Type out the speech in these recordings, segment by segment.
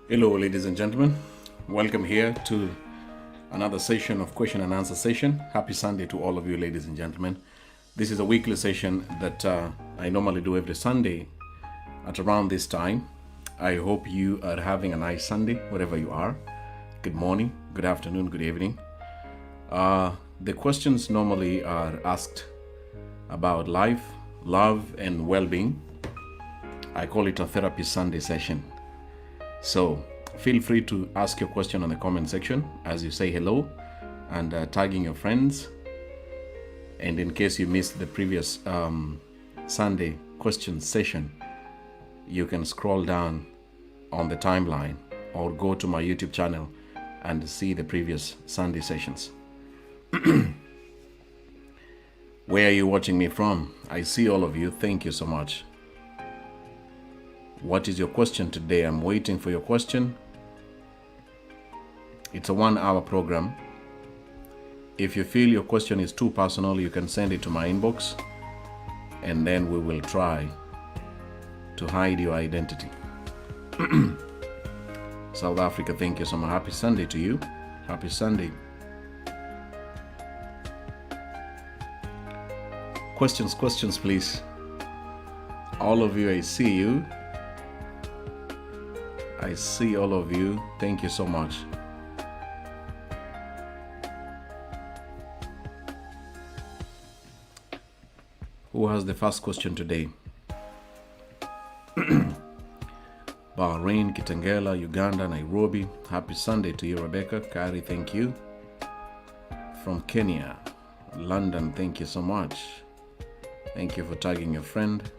Hello, ladies and gentlemen. Welcome here to another session of question and answer session. Happy Sunday to all of you, ladies and gentlemen. This is a weekly session that I normally do every Sunday at around this time. I hope you are having a nice Sunday wherever you are. Good morning, good afternoon, good evening. The questions normally are asked about life, love, and well-being. I call it a therapy Sunday session. So feel free to ask your question on the comment section as you say hello and tagging your friends. And in case you missed the previous Sunday question session, you can scroll down on the timeline or go to my YouTube channel and see the previous Sunday sessions. Where are you watching me from? I see all of you. Thank you so much. What is your question today? I'm waiting for your question. It's a 1-hour program. If you feel your question is too personal, you can send it to my inbox and then we will try to hide your identity. South Africa, thank you so much. Happy Sunday to you. Happy Sunday. Questions, please. All of you, I see you. I see all of you. Thank you so much. Who has the first question today? Bahrain, Kitengela, Uganda, Nairobi. Happy Sunday to you, Rebecca. Kari, thank you. From Kenya, London, thank you so much. Thank you for tagging your friend.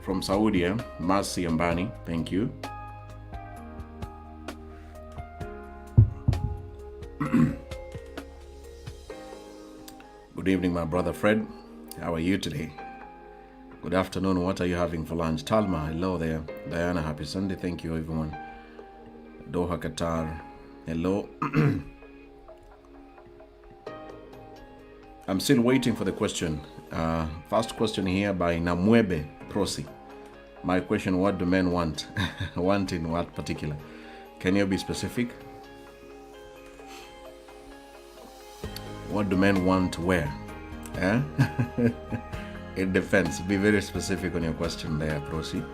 From Saudi, Mercy Ambani, thank you. Good evening, my brother Fred. How are you today? Good afternoon. What are you having for lunch? Talma, hello there. Diana, happy Sunday. Thank you, everyone. Doha, Qatar, hello. I'm still waiting for the question. First question here by Namwebe Prosi. My question, what do men want? Want in what particular? Can you be specific? What do men want where? It depends. Be very specific on your question there, Prosi.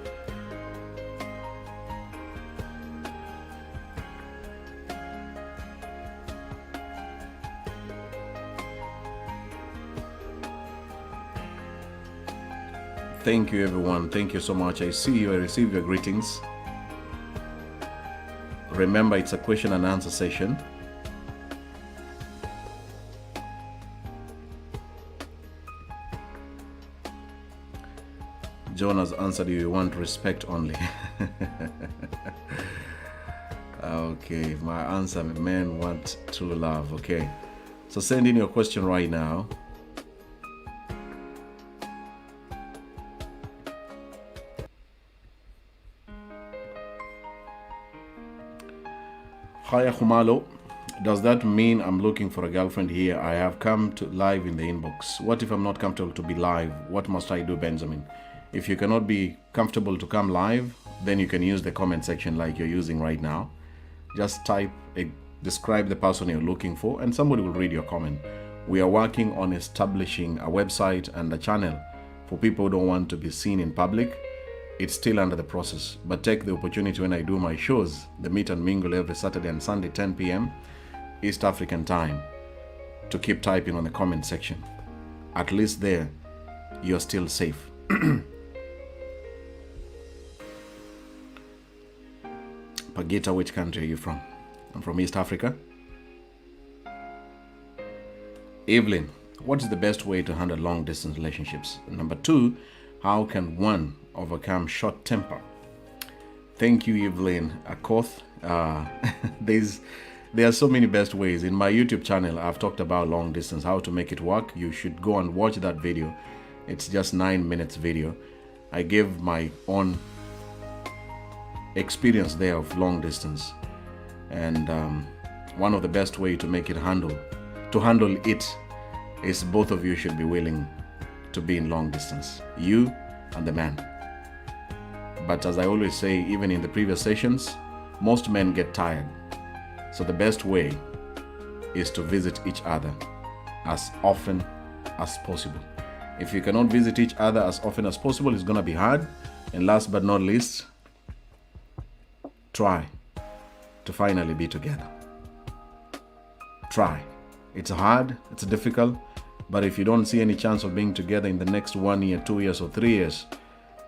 Thank you, everyone. Thank you so much. I see you. I receive your greetings. Remember, it's a question and answer session. John has answered you want respect only. Okay, my answer, men want true love. Okay, so send in your question right now. Haya Khumalo, does that mean I'm looking for a girlfriend here? I have come to live in the inbox. What if I'm not comfortable to be live? What must I do, Benjamin? If you cannot be comfortable to come live, then you can use the comment section like you're using right now. Just describe the person you're looking for and somebody will read your comment. We are working on establishing a website and a channel for people who don't want to be seen in public. It's still under the process, but take the opportunity when I do my shows, the meet and mingle every Saturday and Sunday, 10 p.m. East African time, to keep typing on the comment section. At least there, you're still safe. Pagita, which country are you from? I'm from East Africa. Evelyn, what is the best way to handle long distance relationships? Number 2, how can one overcome short temper? Thank you, Evelyn Akoth. There are so many best ways. In my YouTube channel, I've talked about long distance, how to make it work. You should go and watch that video. It's just 9 minutes video. I give my own experience there of long distance, and one of the best way to make it handle is both of you should be willing to be in long distance. You and the man. But as I always say, even in the previous sessions, most men get tired. So the best way is to visit each other as often as possible. If you cannot visit each other as often as possible, it's going to be hard. And last but not least, try to finally be together. Try. It's hard, it's difficult, but if you don't see any chance of being together in the next 1 year, 2 years, or 3 years,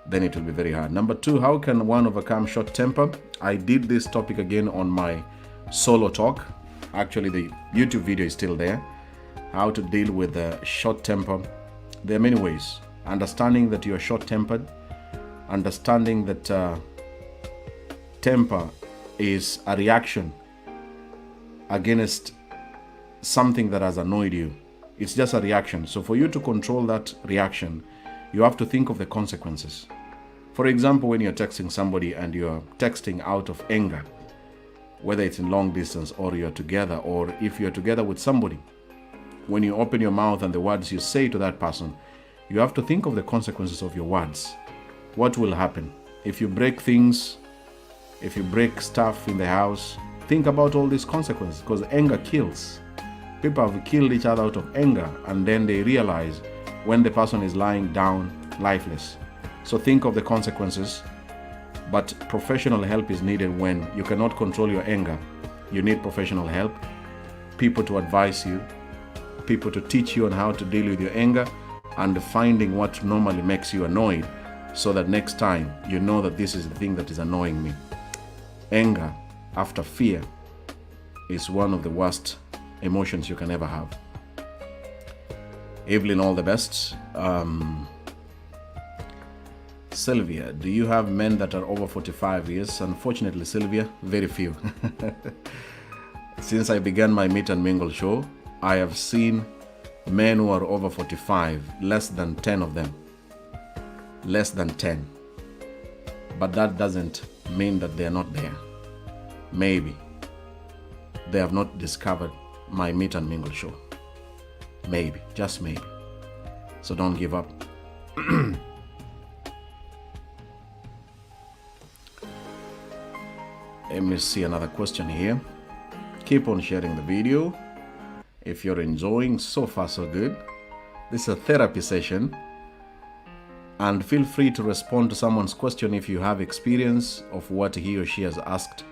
then it will be very hard. Number 2, how can one overcome short temper? I did this topic again on my solo talk. Actually, the YouTube video is still there. How to deal with short temper. There are many ways. Understanding that you are short-tempered, understanding that temper is a reaction against something that has annoyed you. It's just a reaction. So for you to control that reaction, you have to think of the consequences. For example, when you're texting somebody and you're texting out of anger, whether it's in long distance or you're together, or if you're together with somebody, when you open your mouth and the words you say to that person, you have to think of the consequences of your words. What will happen? If you break things, if you break stuff in the house, think about all these consequences, because anger kills. People have killed each other out of anger, and then they realize when the person is lying down lifeless. So think of the consequences, but professional help is needed when you cannot control your anger. You need professional help, people to advise you, people to teach you on how to deal with your anger, and finding what normally makes you annoyed, so that next time you know that this is the thing that is annoying me. Anger after fear is one of the worst emotions you can ever have. Evelyn, all the best. Sylvia, do you have men that are over 45 years? Unfortunately, Sylvia, very few. Since I began my Meet and Mingle show, I have seen men who are over 45, less than 10 of them. Less than 10. But that doesn't mean that they are not there. Maybe they have not discovered my Meet and Mingle show. Maybe, just maybe. So don't give up. Let me see another question here. Keep on sharing the video. If you're enjoying, so far so good. This is a therapy session. And feel free to respond to someone's question if you have experience of what he or she has asked.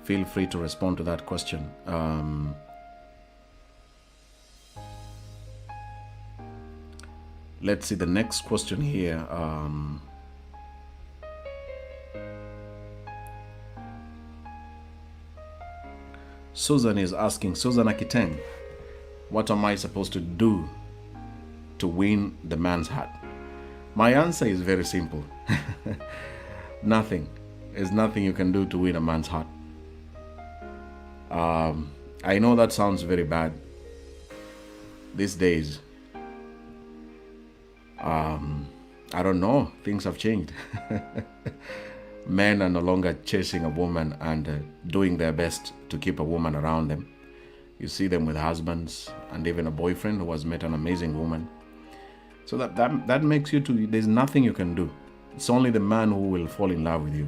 Feel free to respond to that question. Let's see the next question here. Susan is asking, Susan Akiteng, what am I supposed to do to win the man's heart? My answer is very simple. Nothing. There's nothing you can do to win a man's heart. I know that sounds very bad. These days, I don't know, things have changed. Men are no longer chasing a woman and doing their best to keep a woman around them. You see them with husbands and even a boyfriend who has met an amazing woman. So that makes you to, there's nothing you can do. It's only the man who will fall in love with you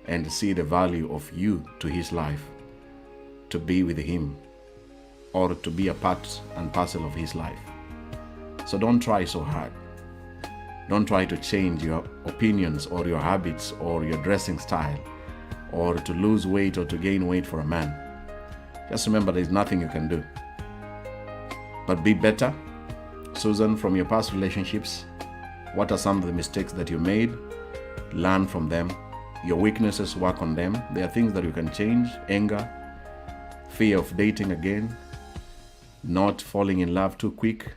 and see the value of you to his life, to be with him, or to be a part and parcel of his life. So don't try so hard. Don't try to change your opinions or your habits or your dressing style, or to lose weight or to gain weight for a man. Just remember, there's nothing you can do. But be better. Susan, from your past relationships, what are some of the mistakes that you made? Learn from them. Your weaknesses, work on them. There are things that you can change. Anger, fear of dating again, not falling in love too quick,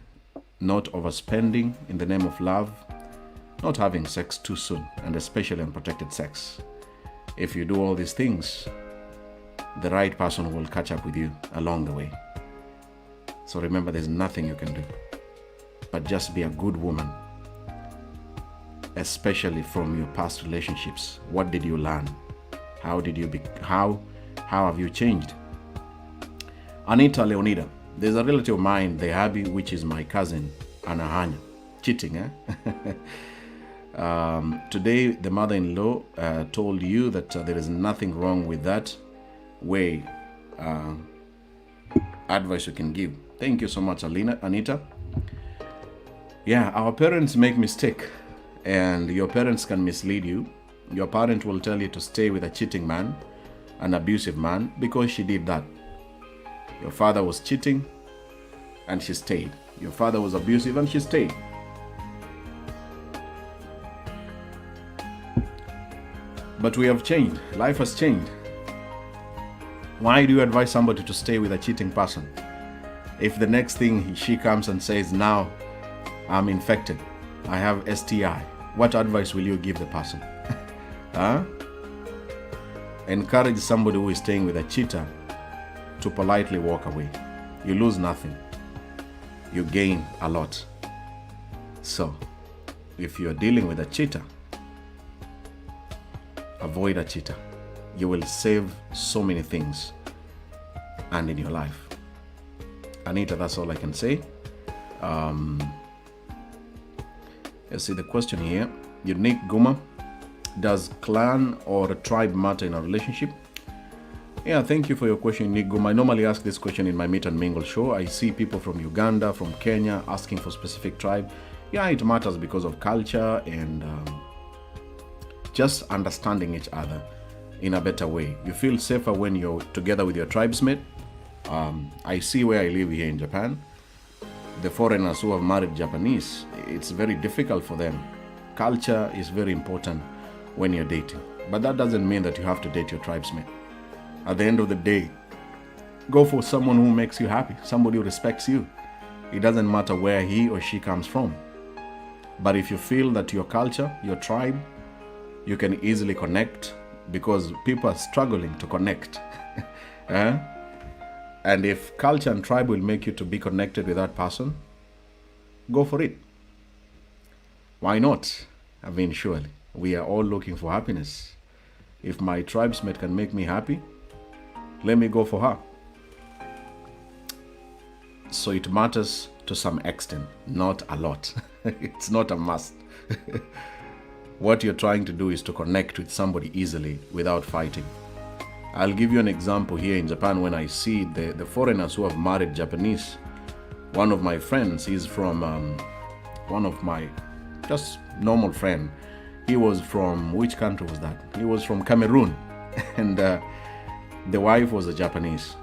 not overspending in the name of love, not having sex too soon, and especially unprotected sex. If you do all these things, the right person will catch up with you along the way. So remember, there's nothing you can do, but just be a good woman, especially from your past relationships. What did you learn? How did you how have you changed? Anita Leonida, there's a relative of mine, the hubby, which is my cousin, Anahanya. Cheating, eh? Today, the mother-in-law told you that there is nothing wrong with that way advice you can give. Thank you so much, Anita. Yeah, our parents make mistake, and your parents can mislead you. Your parent will tell you to stay with a cheating man, an abusive man, because she did that. Your father was cheating, and she stayed. Your father was abusive, and she stayed. But we have changed. Life has changed. Why do you advise somebody to stay with a cheating person? If the next thing she comes and says, now I'm infected, I have STI, what advice will you give the person? Huh? Encourage somebody who is staying with a cheater to politely walk away. You lose nothing. You gain a lot. So, if you're dealing with a cheater, avoid a cheater. You will save so many things and in your life. Anita, that's all I can say. Let's see the question here. Unique Guma, does clan or a tribe matter in a relationship? Yeah, thank you for your question, Unique Guma. I normally ask this question in my Meet and Mingle show. I see people from Uganda, from Kenya asking for specific tribe. Yeah, it matters because of culture and just understanding each other in a better way. You feel safer when you're together with your tribesmate. I see where I live here in Japan. The foreigners who have married Japanese, it's very difficult for them. Culture is very important when you're dating. But that doesn't mean that you have to date your tribesmate. At the end of the day, go for someone who makes you happy, somebody who respects you. It doesn't matter where he or she comes from. But if you feel that your culture, your tribe, you can easily connect, because people are struggling to connect. And if culture and tribe will make you to be connected with that person, go for it. Why not? I mean, surely, we are all looking for happiness. If my tribesmate can make me happy, let me go for her. So it matters to some extent, not a lot. It's not a must. What you're trying to do is to connect with somebody easily without fighting. I'll give you an example here in Japan when I see the foreigners who have married Japanese. One of my friends, he's from, one of my just normal friend. He was from, which country was that? He was from Cameroon. And the wife was a Japanese.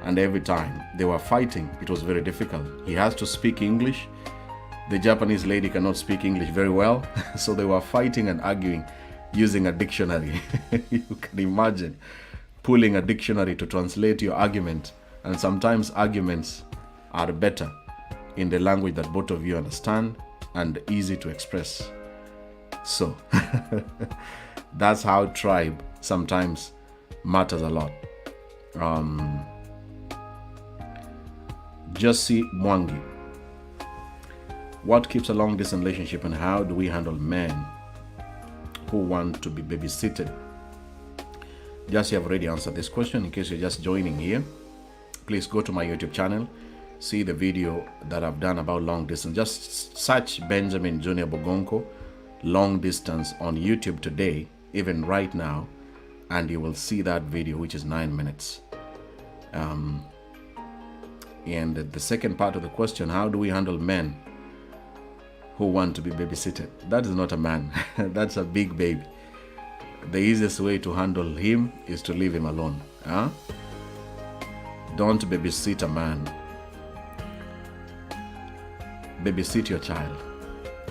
And every time they were fighting, it was very difficult. He has to speak English. The Japanese lady cannot speak English very well. So they were fighting and arguing using a dictionary. You can imagine pulling a dictionary to translate your argument. And sometimes arguments are better in the language that both of you understand and easy to express. So that's how tribe sometimes matters a lot. Jussi Mwangi, what keeps a long distance relationship and how do we handle men who want to be babysitted? Jussi, I've already answered this question. In case you're just joining here, please go to my YouTube channel, see the video that I've done about long distance. Just search Benjamin Junior Bogonko long distance on YouTube today, even right now, and you will see that video, which is 9 minutes. And the second part of the question, how do we handle men who want to be babysitted? That is not a man. That's a big baby. The easiest way to handle him is to leave him alone. Don't babysit a man. Babysit your child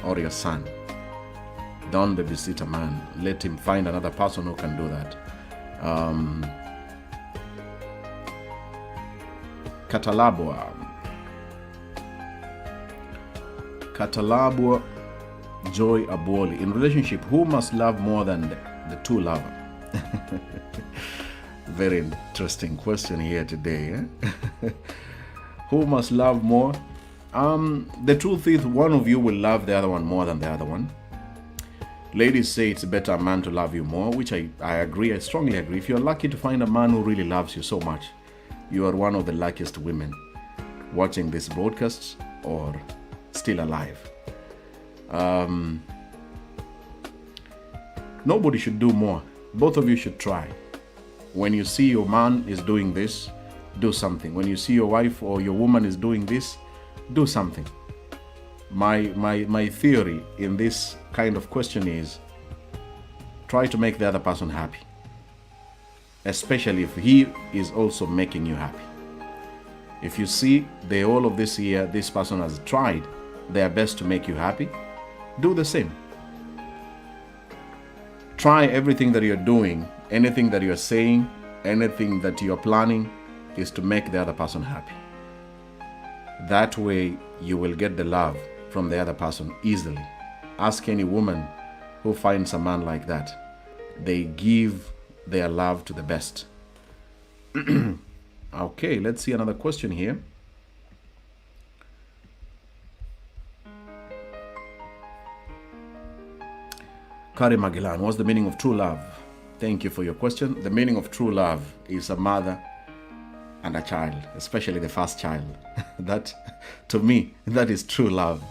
or your son. Don't babysit a man. Let him find another person who can do that. Katalabwa Joy Abuoli. In relationship, who must love more than the two lover? Very interesting question here today. Who must love more? The truth is, one of you will love the other one more than the other one. Ladies say it's better a man to love you more, which I agree. I strongly agree. If you're lucky to find a man who really loves you so much, you are one of the luckiest women watching this broadcast or still alive. Nobody should do more. Both of you should try. When you see your man is doing this, do something. When you see your wife or your woman is doing this, do something. My theory in this kind of question is try to make the other person happy, especially if he is also making you happy. If you see the whole of this year, this person has tried their best to make you happy, do the same. Try everything that you're doing, anything that you're saying, anything that you're planning is to make the other person happy. That way you will get the love from the other person easily. Ask any woman who finds a man like that. They give their love to the best. Okay, let's see another question here. Kari Magellan, what's the meaning of true love? Thank you for your question. The meaning of true love is a mother and a child, especially the first child. That, to me, that is true love.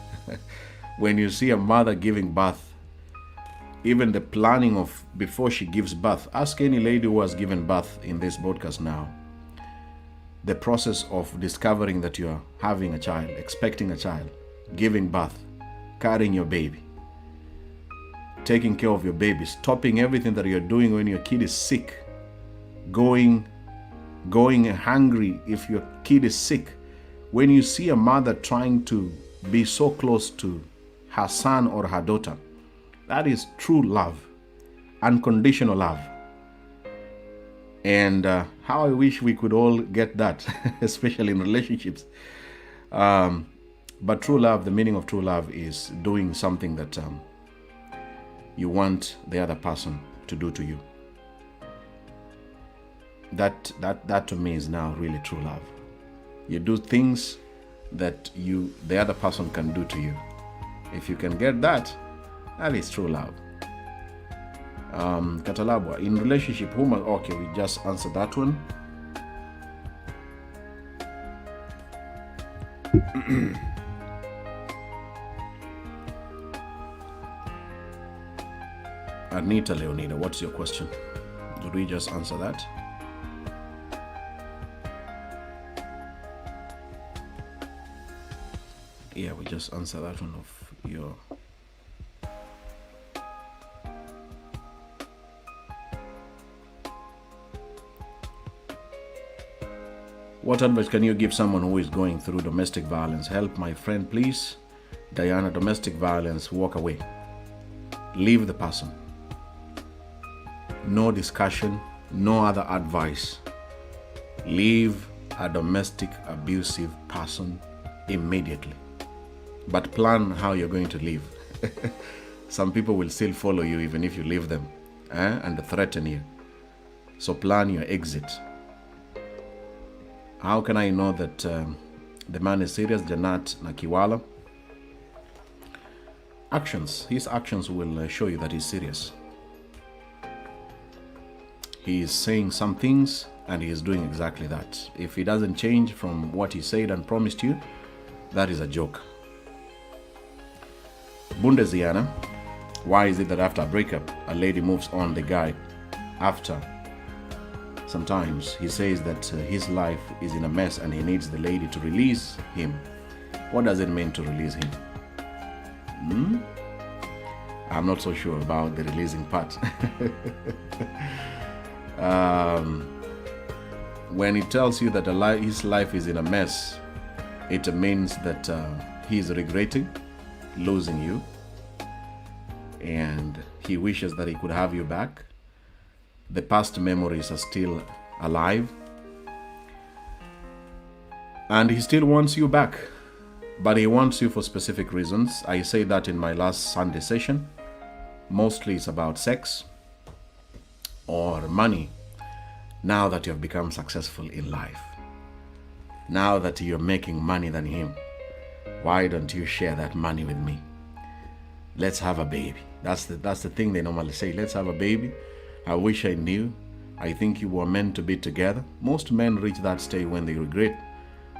When you see a mother giving birth, even the planning of before she gives birth, ask any lady who has given birth in this podcast now. The process of discovering that you're having a child, expecting a child, giving birth, carrying your baby, taking care of your baby, stopping everything that you're doing when your kid is sick, going hungry if your kid is sick. When you see a mother trying to be so close to her son or her daughter, that is true love, unconditional love. And how I wish we could all get that, especially in relationships. But true love, the meaning of true love is doing something that you want the other person to do to you. That to me is now really true love. You do things that the other person can do to you. If you can get that, that is true love. Katalabwa, in relationship, okay, we just answered that one. Anita Leonida, what's your question? Did we just answer that? Yeah, we just answered that one of your... What advice can you give someone who is going through domestic violence? Help my friend, please. Diana, domestic violence, walk away. Leave the person. No discussion, no other advice. Leave a domestic abusive person immediately. But plan how you're going to leave. Some people will still follow you even if you leave them and threaten you. So plan your exit. How can I know that the man is serious? Janat Nakiwala. Actions. His actions will show you that he's serious. He is saying some things and he is doing exactly that. If he doesn't change from what he said and promised you, that is a joke. Bundesiana. Why is it that after a breakup, a lady moves on the guy after? Sometimes he says that his life is in a mess and he needs the lady to release him. What does it mean to release him? I'm not so sure about the releasing part. When he tells you that his life is in a mess, it means that he is regretting losing you and he wishes that he could have you back. The past memories are still alive and he still wants you back, but he wants you for specific reasons. I say that in my last Sunday session. Mostly it's about sex or money. Now that you have become successful in life, now that you're making money than him, why don't you share that money with me? Let's have a baby. That's the thing they normally say. Let's have a baby. I wish I knew. I think you were meant to be together. Most men reach that stage when they regret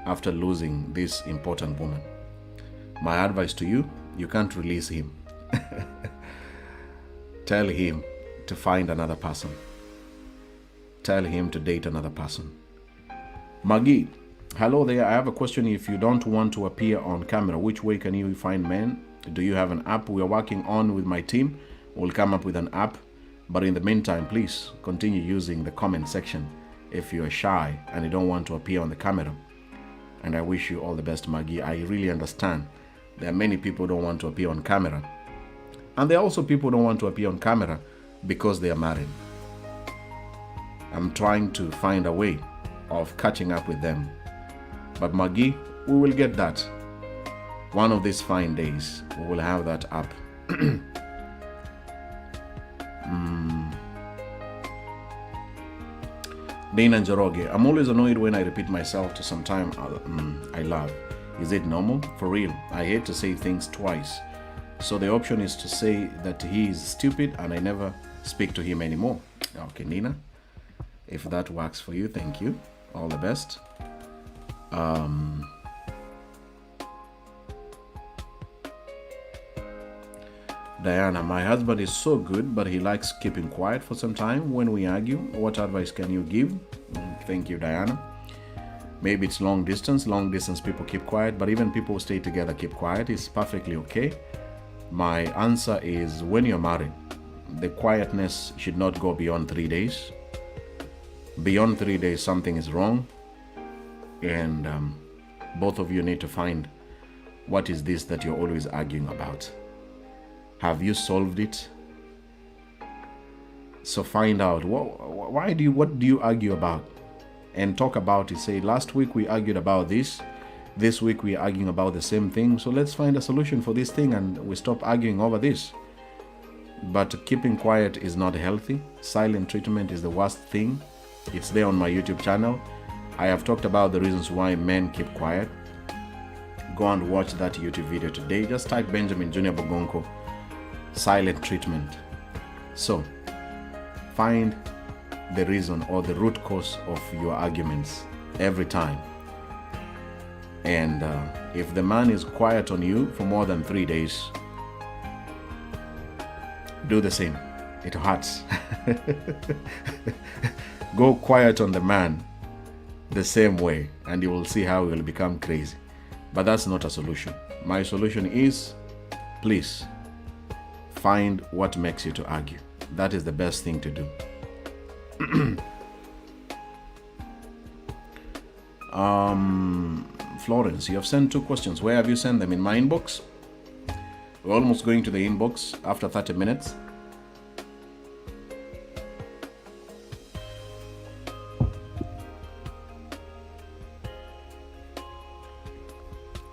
after losing this important woman. My advice to you, you can't release him. Tell him to find another person. Tell him to date another person. Maggie, hello there. I have a question. If you don't want to appear on camera, which way can you find men? Do you have an app? We are working on with my team. We'll come up with an app. But in the meantime, please continue using the comment section if you are shy and you don't want to appear on the camera. And I wish you all the best, Maggie. I really understand. There are many people who don't want to appear on camera. And there are also people who don't want to appear on camera because they are married. I'm trying to find a way of catching up with them. But Maggie, we will get that. One of these fine days, we will have that app. Dana Njoroge, I'm always annoyed when I repeat myself to some time I love. Is it normal? For real, I hate to say things twice. So the option is to say that he is stupid and I never speak to him anymore. Okay, Nina, if that works for you, thank you. All the best. Diana, my husband is so good, but he likes keeping quiet for some time when we argue. What advice can you give? Thank you, Diana. Maybe it's long distance. Long distance people keep quiet, but even people who stay together keep quiet. It's perfectly okay. My answer is, when you're married, the quietness should not go beyond 3 days. Beyond 3 days, something is wrong. And both of you need to find, what is this that you're always arguing about? Have you solved it? So find out, what do you argue about? And talk about it. Say, last week we argued about this. This week we're arguing about the same thing. So let's find a solution for this thing and we stop arguing over this. But keeping quiet is not healthy. Silent treatment is the worst thing. It's there on my YouTube channel. I have talked about the reasons why men keep quiet. Go and watch that YouTube video today. Just type Benjamin Junior Bogonko, silent treatment. So find the reason or the root cause of your arguments every time. And if the man is quiet on you for more than 3 days, do the same. It hurts. Go quiet on the man the same way and you will see how he will become crazy. But that's not a solution. My solution is, please find what makes you to argue. That is the best thing to do. Florence, you have sent 2 questions. Where have you sent them? In my inbox? We're almost going to the inbox after 30 minutes.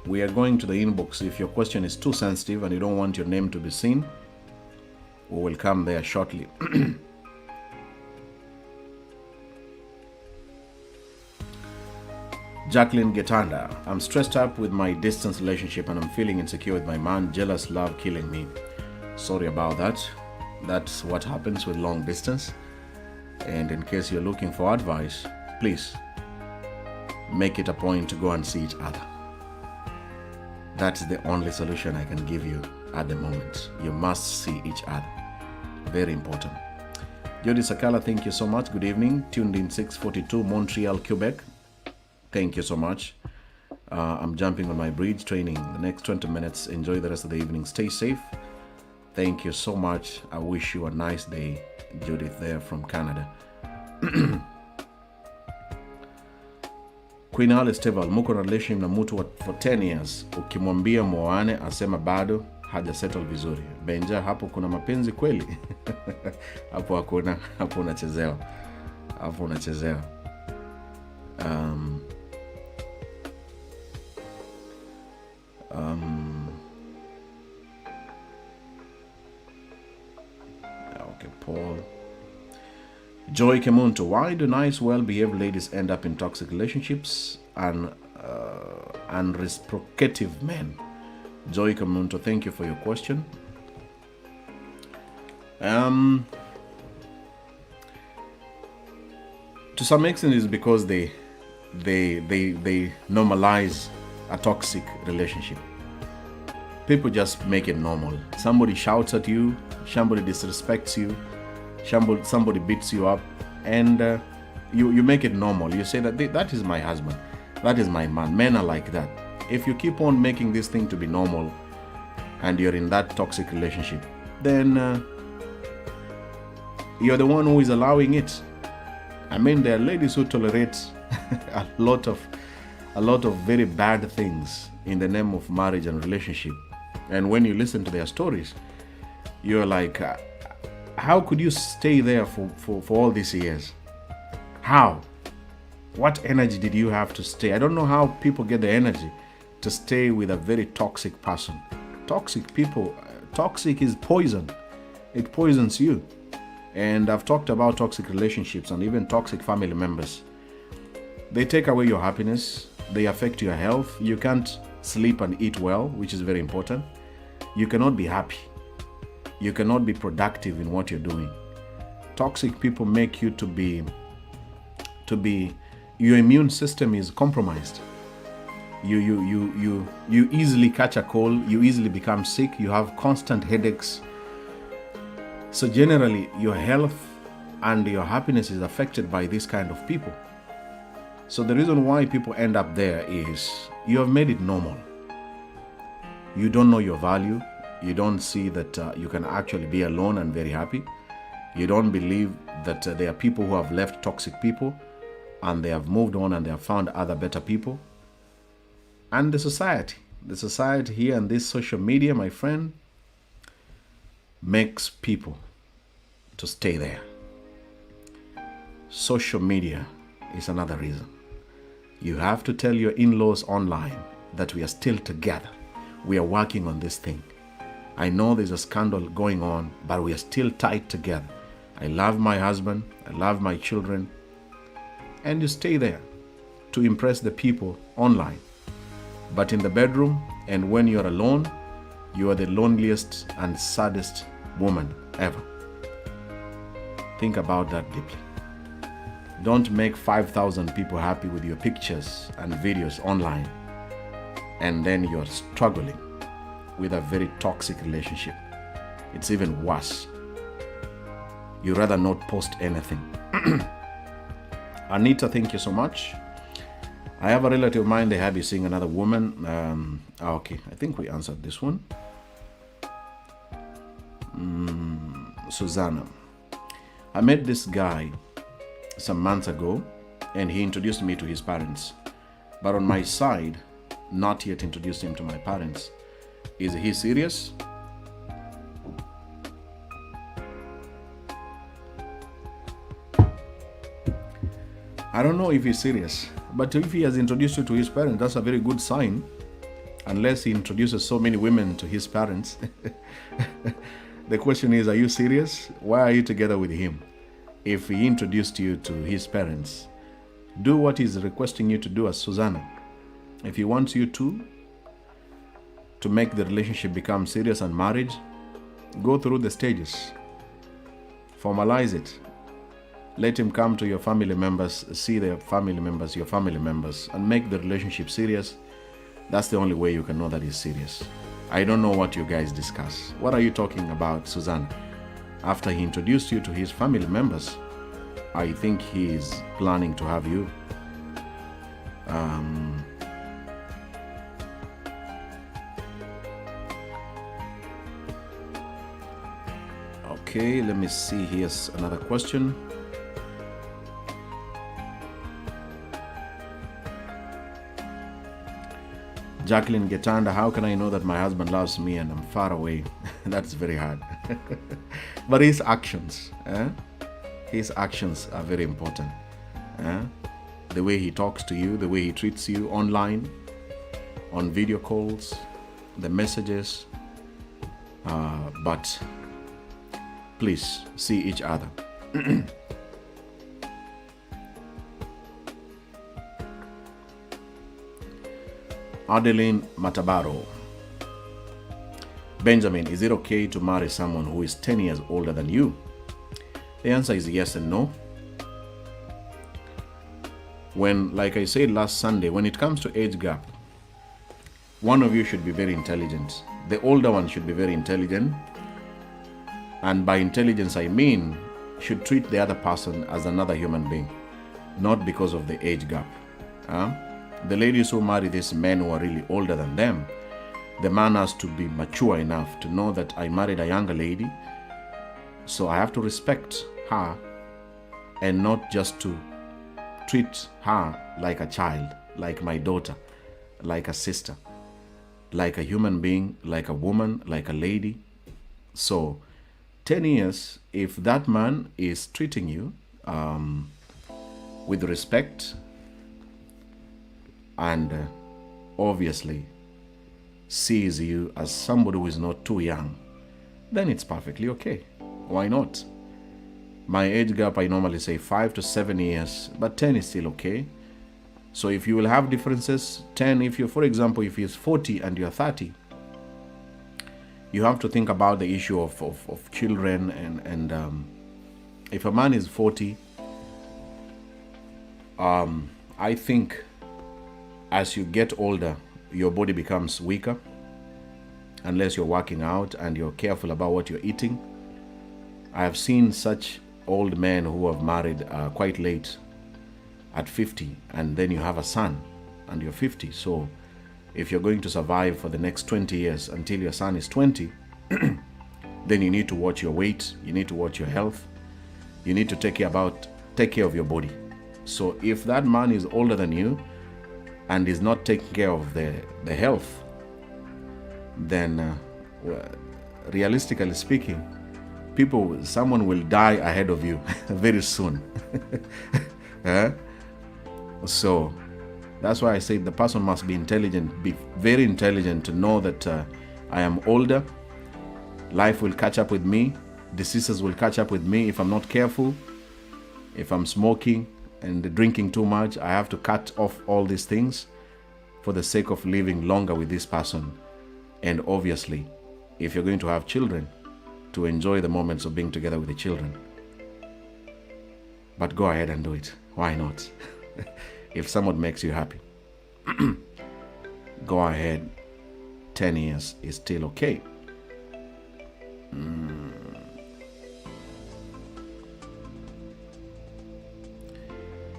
We are going to the inbox. If your question is too sensitive and you don't want your name to be seen, we will come there shortly. Jacqueline Getanda, I'm stressed up with my distance relationship and I'm feeling insecure with my man. Jealous love killing me. Sorry about that. That's what happens with long distance. And in case you're looking for advice, please make it a point to go and see each other. That's the only solution I can give you at the moment. You must see each other. Very important. Jody Sakala, thank you so much. Good evening. Tuned in 642 Montreal, Quebec. Thank you so much. I'm jumping on my bridge training the next 20 minutes. Enjoy the rest of the evening. Stay safe. Thank you so much. I wish you a nice day. Judith there from Canada. Queen Alice Teval, muko na relationship na mtu for 10 years. Ukimwambia muoane asema bado haja settle vizuri. Benja, hapo kuna mapenzi kweli? Hapo hakuna, hapo unachezewa. Hapo unachezewa. Okay, Paul. Joy Kemunto, why do nice, well-behaved ladies end up in toxic relationships and unreciprocative men? Joy Kemunto, thank you for your question. To some extent, it's because they normalize a toxic relationship. People just make it normal. Somebody shouts at you, somebody disrespects you, somebody beats you up, and you make it normal. You say that that is my husband, that is my man. Men are like that. If you keep on making this thing to be normal and you're in that toxic relationship, then you're the one who is allowing it. I mean, there are ladies who tolerate a lot of very bad things in the name of marriage and relationship. And when you listen to their stories, you're like, how could you stay there for all these years? How? What energy did you have to stay? I don't know how people get the energy to stay with a very toxic person. Toxic people, toxic is poison. It poisons you. And I've talked about toxic relationships and even toxic family members. They take away your happiness. They affect your health. You can't sleep and eat well, which is very important. You cannot be happy. You cannot be productive in what you're doing. Toxic people make you to be your immune system is compromised. You easily catch a cold, you easily become sick, you have constant headaches. So generally your health and your happiness is affected by this kind of people. So the reason why people end up there is you have made it normal. You don't know your value. You don't see that you can actually be alone and very happy. You don't believe that there are people who have left toxic people and they have moved on and they have found other better people. And the society here and this social media, my friend, makes people to stay there. Social media is another reason. You have to tell your in-laws online that we are still together. We are working on this thing. I know there's a scandal going on, but we are still tied together. I love my husband. I love my children. And you stay there to impress the people online. But in the bedroom and when you're alone, you are the loneliest and saddest woman ever. Think about that deeply. Don't make 5,000 people happy with your pictures and videos online, and then you're struggling with a very toxic relationship. It's even worse. You rather not post anything. Anita, thank you so much. I have a relative of mine, they had you seeing another woman. Okay, I think we answered this one. Susanna. I met this guy some months ago and he introduced me to his parents. But on my side, not yet introduced him to my parents. Is he serious? I don't know if he's serious, but if he has introduced you to his parents, that's a very good sign. Unless he introduces so many women to his parents. The question is, are you serious? Why are you together with him? If he introduced you to his parents, do what he's requesting you to do as Susanna. If he wants you to make the relationship become serious and marriage, go through the stages. Formalize it. Let him come to your family members, see their family members, your family members, and make the relationship serious. That's the only way you can know that he's serious. I don't know what you guys discuss. What are you talking about, Susanna? After he introduced you to his family members, I think he is planning to have you. Okay, let me see. Here's another question. Jacqueline Getanda, how can I know that my husband loves me and I'm far away? That's very hard. But his actions are very important. The way he talks to you, the way he treats you online, on video calls, the messages. But please see each other. Adeline Matabaro. Benjamin, is it okay to marry someone who is 10 years older than you? The answer is yes and no. When, like I said last Sunday, when it comes to age gap, one of you should be very intelligent. The older one should be very intelligent. And by intelligence, I mean should treat the other person as another human being, not because of the age gap. The ladies who marry these men who are really older than them, the man has to be mature enough to know that I married a younger lady, so I have to respect her and not just to treat her like a child, like my daughter, like a sister, like a human being, like a woman, like a lady. So 10 years, if that man is treating you with respect and obviously sees you as somebody who is not too young, then it's perfectly okay. Why not? My age gap, I normally say 5 to 7 years, but 10 is still okay. So if you will have differences, 10, if you, for example, if he's 40 and you're 30, you have to think about the issue of children. And if a man is 40, I think as you get older, your body becomes weaker unless you're working out and you're careful about what you're eating. I have seen such old men who have married quite late, at 50, and then you have a son and you're 50. So if you're going to survive for the next 20 years until your son is 20, then you need to watch your weight, you need to watch your health, you need to take care of your body. So if that man is older than you and is not taking care of the health, then realistically speaking, someone will die ahead of you very soon. So that's why I say the person must be intelligent, be very intelligent to know that I am older, life will catch up with me, diseases will catch up with me if I'm not careful. If I'm smoking and drinking too much, I have to cut off all these things for the sake of living longer with this person. And obviously, if you're going to have children, to enjoy the moments of being together with the children. But go ahead and do it. Why not? If someone makes you happy, go ahead. 10 years is still okay.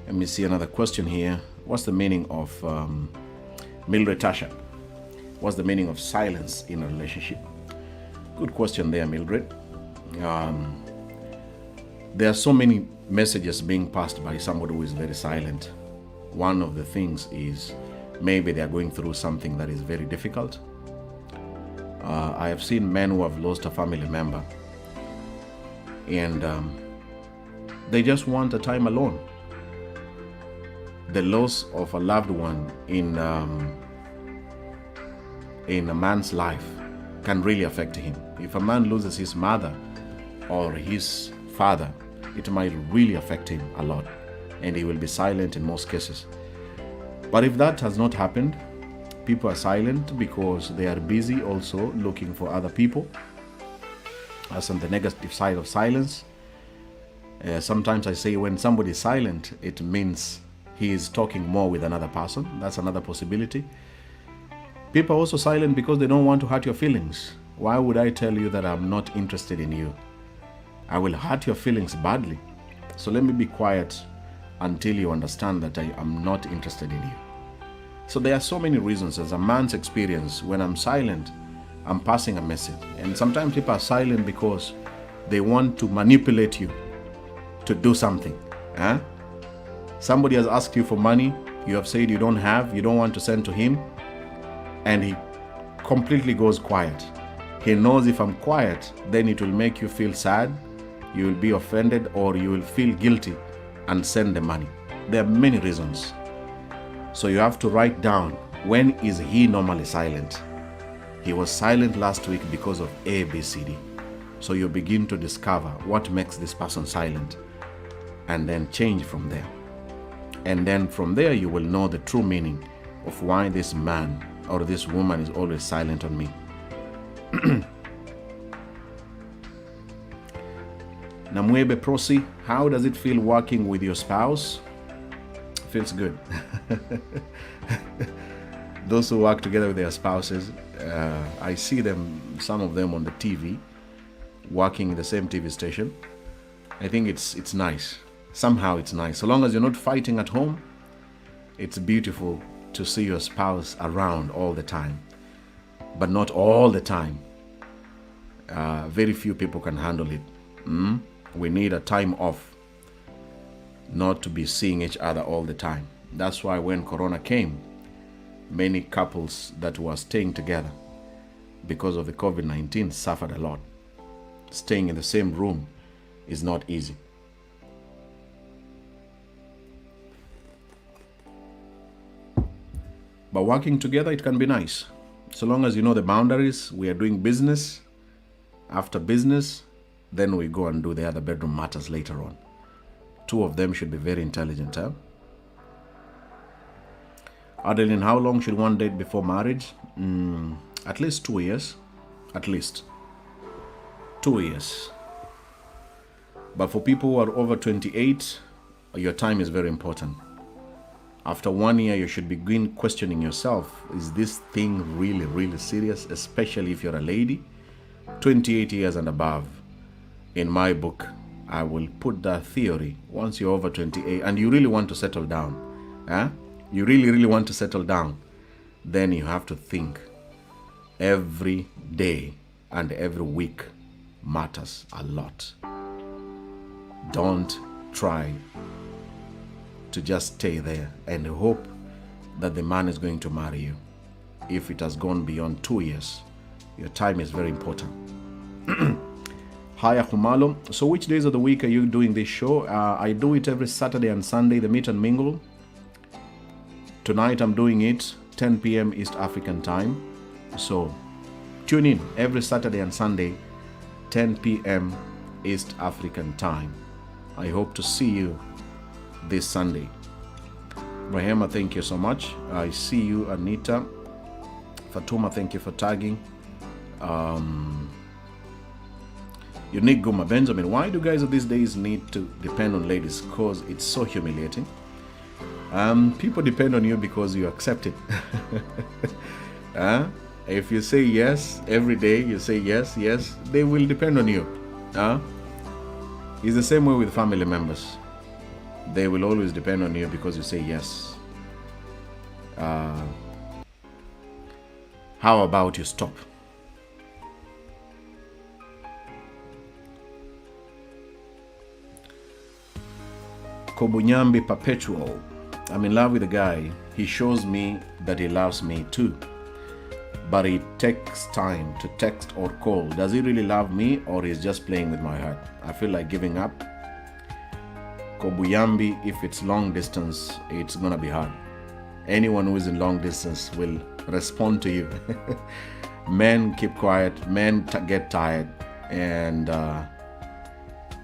Let me see another question here. What's the meaning of Mildred Tasha? What's the meaning of silence in a relationship? Good question there, Mildred. There are so many messages being passed by somebody who is very silent. One of the things is maybe they are going through something that is very difficult. I have seen men who have lost a family member and they just want a time alone. The loss of a loved one in a man's life can really affect him. If a man loses his mother or his father, it might really affect him a lot, and he will be silent in most cases. But if that has not happened, people are silent because they are busy also looking for other people. That's on the negative side of silence. Sometimes I say when somebody is silent, it means he is talking more with another person. That's another possibility. People are also silent because they don't want to hurt your feelings. Why would I tell you that I'm not interested in you? I will hurt your feelings badly. So let me be quiet until you understand that I am not interested in you. So there are so many reasons. As a man's experience, when I'm silent, I'm passing a message. And sometimes people are silent because they want to manipulate you to do something. Somebody has asked you for money, you have said you don't have, you don't want to send to him, and he completely goes quiet. He knows if I'm quiet, then it will make you feel sad, you will be offended, or you will feel guilty and send the money. There are many reasons. So you have to write down, when is he normally silent? He was silent last week because of A, B, C, D. So you begin to discover what makes this person silent and then change from there. And then from there you will know the true meaning of why this man or this woman is always silent on me. Namwebe Prosi, how does it feel working with your spouse? Feels good. Those who work together with their spouses, I see them, some of them on the TV, working in the same TV station. I think it's nice. Somehow it's nice. So long as you're not fighting at home, it's beautiful to see your spouse around all the time. But not all the time. Very few people can handle it. We need a time off, not to be seeing each other all the time. That's why when Corona came, many couples that were staying together because of the COVID-19 suffered a lot. Staying in the same room is not easy. But working together, it can be nice. So long as you know the boundaries, we are doing business. After business, then we go and do the other bedroom matters later on. Two of them should be very intelligent, huh? Adeline, how long should one date before marriage? At least 2 years. At least 2 years. But for people who are over 28, your time is very important. After 1 year, you should begin questioning yourself, is this thing really, really serious? Especially if you're a lady, 28 years and above. In my book, I will put that theory, once you're over 28 and you really want to settle down, you really, really want to settle down, then you have to think every day and every week matters a lot. Don't try to just stay there and hope that the man is going to marry you. If it has gone beyond 2 years, your time is very important. Hi, Ahumalo. So which days of the week are you doing this show? I do it every Saturday and Sunday, the Meet and Mingle. Tonight I'm doing it 10 p.m. East African time. So tune in every Saturday and Sunday, 10 p.m. East African time. I hope to see you this Sunday. Rahema, thank you so much. I see you, Anita. Fatuma, thank you for tagging. Unique Guma Benjamin, why do guys of these days need to depend on ladies? Because it's so humiliating. People depend on you because you accept it. If you say yes every day, you say yes, they will depend on you. It's the same way with family members. They will always depend on you because you say yes. How about you stop? Kobunyambi Perpetual. I'm in love with a guy. He shows me that he loves me too. But it takes time to text or call. Does he really love me or he's just playing with my heart? I feel like giving up. Kobuyambi, if it's long distance, it's gonna be hard. Anyone who is in long distance will respond to you. Men keep quiet, men get tired, and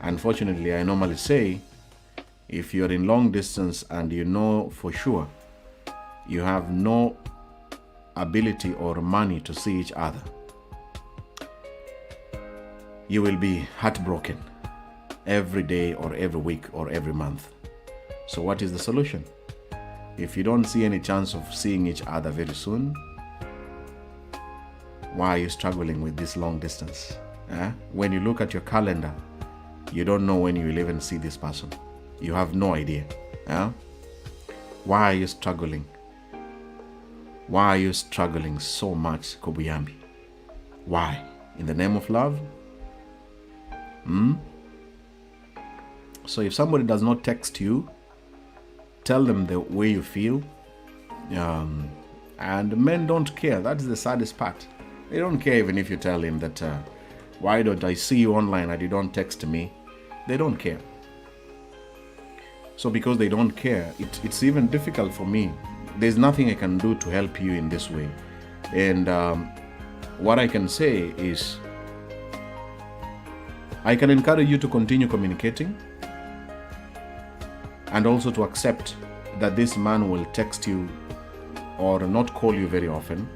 unfortunately, I normally say, if you're in long distance and you know for sure you have no ability or money to see each other, you will be heartbroken every day or every week or every month. So what is the solution? If you don't see any chance of seeing each other very soon, why are you struggling with this long distance? When you look at your calendar, you don't know when you will even see this person. You have no idea. Why are you struggling? Why are you struggling so much, Kobuyambi? Why? In the name of love? So if somebody does not text you, tell them the way you feel. And men don't care. That is the saddest part. They don't care even if you tell him that, why don't I see you online and you don't text me? They don't care. So because they don't care, it's even difficult for me. There's nothing I can do to help you in this way. And what I can say is, I can encourage you to continue communicating and also to accept that this man will text you or not call you very often,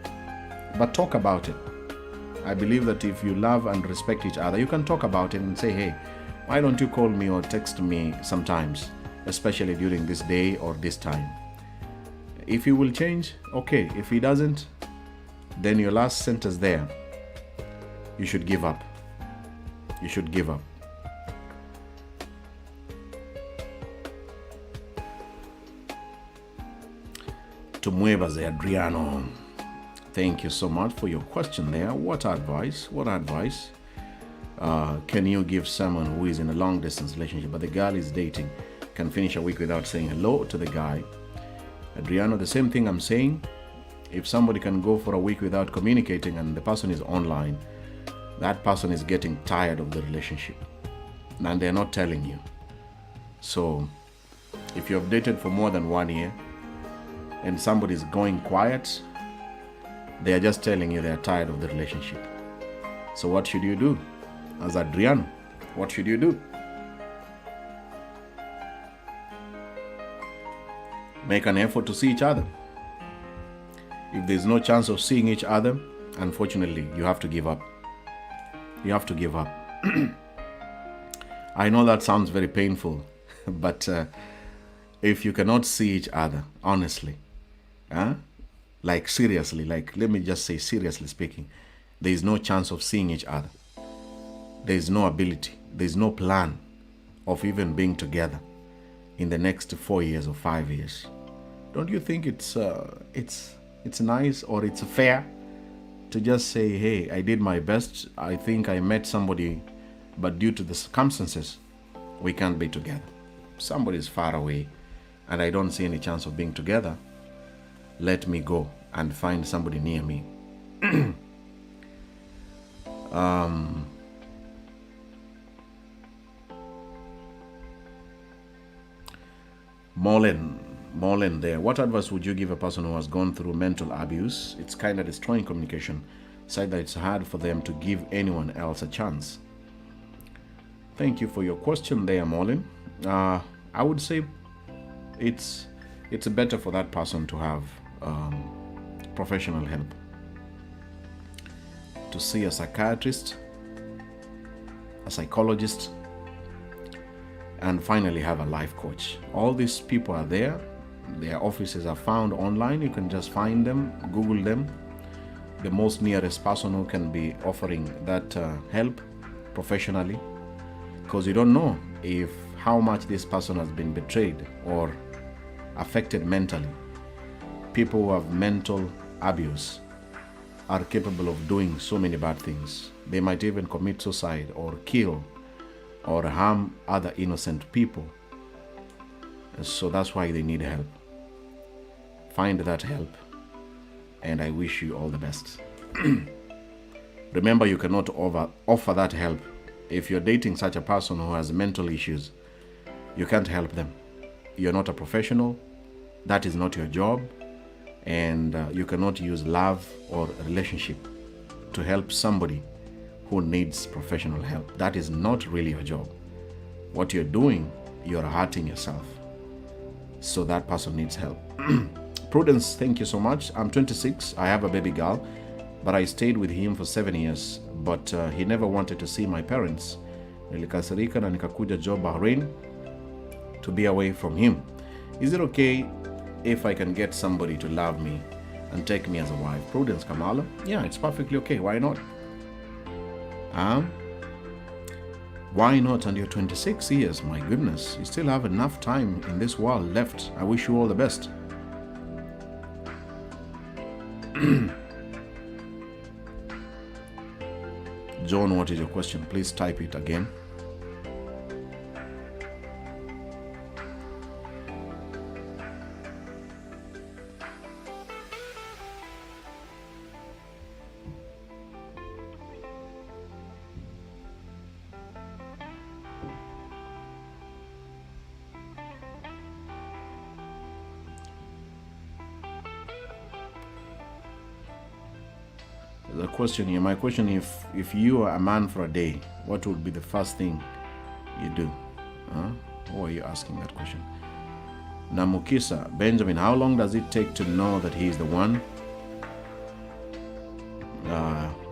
but talk about it. I believe that if you love and respect each other, you can talk about it and say, hey, why don't you call me or text me sometimes, especially during this day or this time? If he will change, okay. If he doesn't, then your last sentence there, you should give up. You should give up. Tumwebaze Adriano. Thank you so much for your question there. What advice can you give someone who is in a long distance relationship, but the girl is dating, can finish a week without saying hello to the guy? Adriano, the same thing I'm saying. If somebody can go for a week without communicating and the person is online, that person is getting tired of the relationship and they're not telling you. So if you have dated for more than 1 year and somebody is going quiet, they are just telling you they are tired of the relationship. So what should you do? As Adriano, what should you do? Make an effort to see each other. If there's no chance of seeing each other, unfortunately, you have to give up. You have to give up. I know that sounds very painful, but if you cannot see each other, honestly, like seriously, like let me just say seriously speaking, there is no chance of seeing each other. There is no ability, there is no plan of even being together in the next 4 years or 5 years. Don't you think it's nice or it's fair to just say, hey, I did my best, I think I met somebody, but due to the circumstances, we can't be together. Somebody is far away and I don't see any chance of being together. Let me go and find somebody near me. Molen there. What advice would you give a person who has gone through mental abuse? It's kind of destroying communication. Said that it's hard for them to give anyone else a chance. Thank you for your question there, Molen. I would say it's better for that person to have professional help, to see a psychiatrist, a psychologist, and finally have a life coach. All these people are there. Their offices are found online. You can just find them, Google them. The most nearest person who can be offering that help professionally, because you don't know if how much this person has been betrayed or affected mentally. People who have mental abuse are capable of doing so many bad things. They might even commit suicide or kill or harm other innocent people. So that's why they need help. Find that help, and I wish you all the best. Remember, you cannot offer that help. If you're dating such a person who has mental issues, you can't help them. You're not a professional. That is not your job. And you cannot use love or relationship to help somebody who needs professional help. That is not really your job. What you're doing, you're hurting yourself. So that person needs help. Prudence, thank you so much. I'm 26. I have a baby girl, but I stayed with him for 7 years. But he never wanted to see my parents. Nilikasirika na nikakuja job Bahrain to be away from him. Is it okay if I can get somebody to love me and take me as a wife? Prudence Kamala, yeah, it's perfectly okay. Why not? Why not? And you're 26 years, my goodness. You still have enough time in this world left. I wish you all the best. John, what is your question? Please type it again. The question here, my question, if you are a man for a day, what would be the first thing you do? Who are you asking that question? Namukisa, Benjamin, how long does it take to know that he is the one?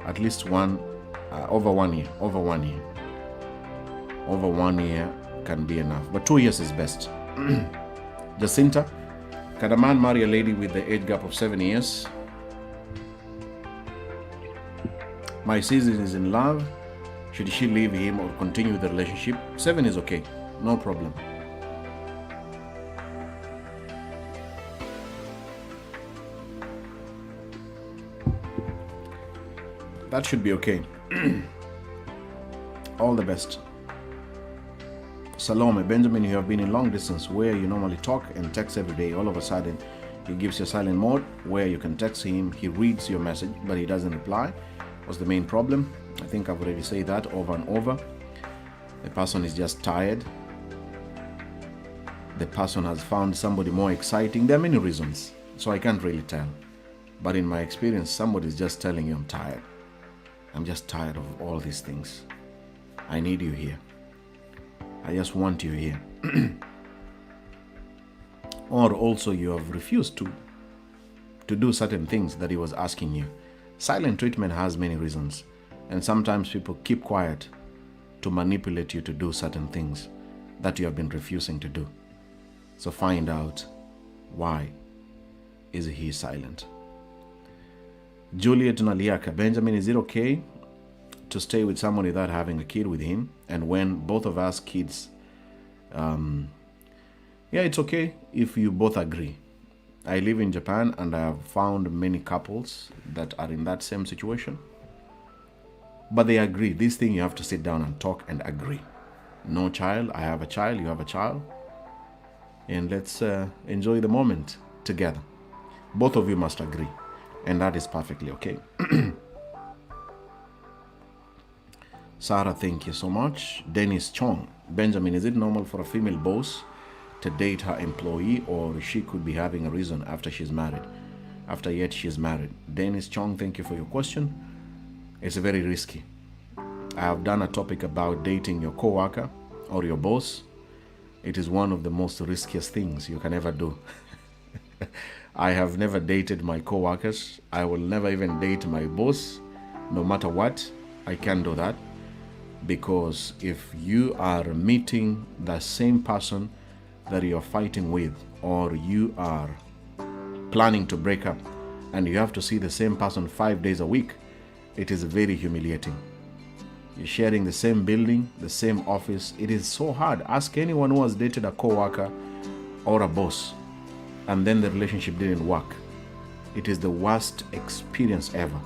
At least over 1 year. Over 1 year. Over 1 year can be enough, but 2 years is best. Jacinta, can a man marry a lady with the age gap of 7 years? My season is in love. Should she leave him or continue the relationship? 7 is okay, no problem. that should be okay. All the best. Salome, Benjamin, you have been in long distance where you normally talk and text every day. All of a sudden, he gives you a silent mode where you can text him. He reads your message, but he doesn't reply. What's the main problem? I think I've already said that over and over. The person is just tired. The person has found somebody more exciting. There are many reasons, so I can't really tell. But in my experience, somebody's just telling you, I'm tired. I'm just tired of all these things. I need you here. I just want you here. Or also you have refused to do certain things that he was asking you. Silent treatment has many reasons. And sometimes people keep quiet to manipulate you to do certain things that you have been refusing to do. So find out, why is he silent? Juliet Naliaka, Benjamin, is it okay to stay with someone without having a kid with him? And when both of us kids, yeah, it's okay if you both agree. I live in Japan and I have found many couples that are in that same situation. But they agree. This thing you have to sit down and talk and agree. No child, I have a child, you have a child. And let's enjoy the moment together. Both of you must agree. And that is perfectly okay. Sarah, thank you so much. Dennis Chong, Benjamin, is it normal for a female boss to date her employee, or she could be having a reason after she's married? After yet she's married. Dennis Chong, thank you for your question. It's very risky. I have done a topic about dating your coworker or your boss. It is one of the most riskiest things you can ever do. I have never dated my coworkers. I will never even date my boss, no matter what. I can't do that, because if you are meeting the same person that you're fighting with, or you are planning to break up and you have to see the same person 5 days a week, it is very humiliating. You're sharing the same building, the same office. It is so hard. Ask anyone who has dated a coworker or a boss and then the relationship didn't work. It is the worst experience ever.